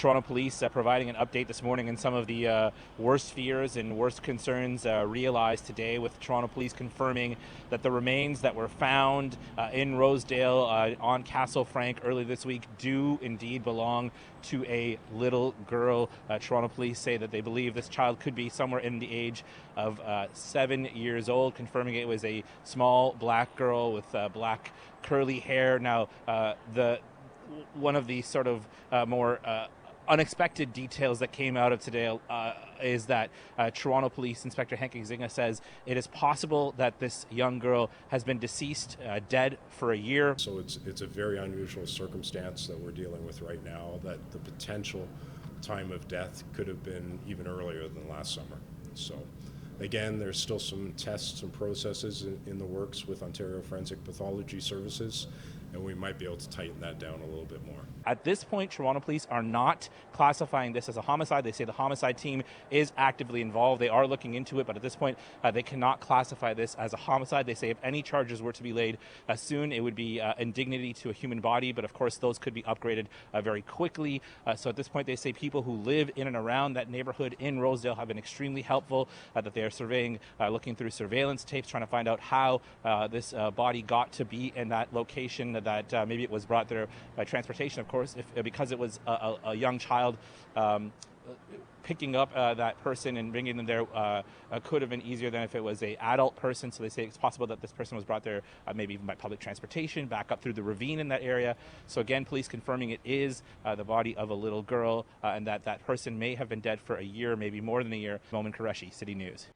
Toronto Police providing an update this morning on some of the worst fears and worst concerns realized today, with Toronto Police confirming that the remains that were found in Rosedale on Castle Frank early this week do indeed belong to a little girl. Toronto Police say that they believe this child could be somewhere in the age of 7 years old, confirming it was a small black girl with black curly hair. Now, one of the sort of more unexpected details that came out of today is that Toronto Police Inspector Henk Zinga says it is possible that this young girl has been deceased, dead for a year. So it's a very unusual circumstance that we're dealing with right now, that the potential time of death could have been even earlier than last summer. So again, there's still some tests and processes in the works with Ontario Forensic Pathology Services, and we might be able to tighten that down a little bit more. At this point, Toronto Police are not classifying this as a homicide. They say the homicide team is actively involved. They are looking into it, but at this point, they cannot classify this as a homicide. They say if any charges were to be laid soon, it would be indignity to a human body, but of course, those could be upgraded very quickly. So at this point, they say people who live in and around that neighborhood in Rosedale have been extremely helpful, that they are surveying, looking through surveillance tapes, trying to find out how this body got to be in that location, that maybe it was brought there by transportation, of course, because it was a young child. Picking up that person and bringing them there could have been easier than if it was an adult person. So they say it's possible that this person was brought there maybe even by public transportation, back up through the ravine in that area. So again, police confirming it is the body of a little girl, and that person may have been dead for a year, maybe more than a year. Momin Qureshi, City News.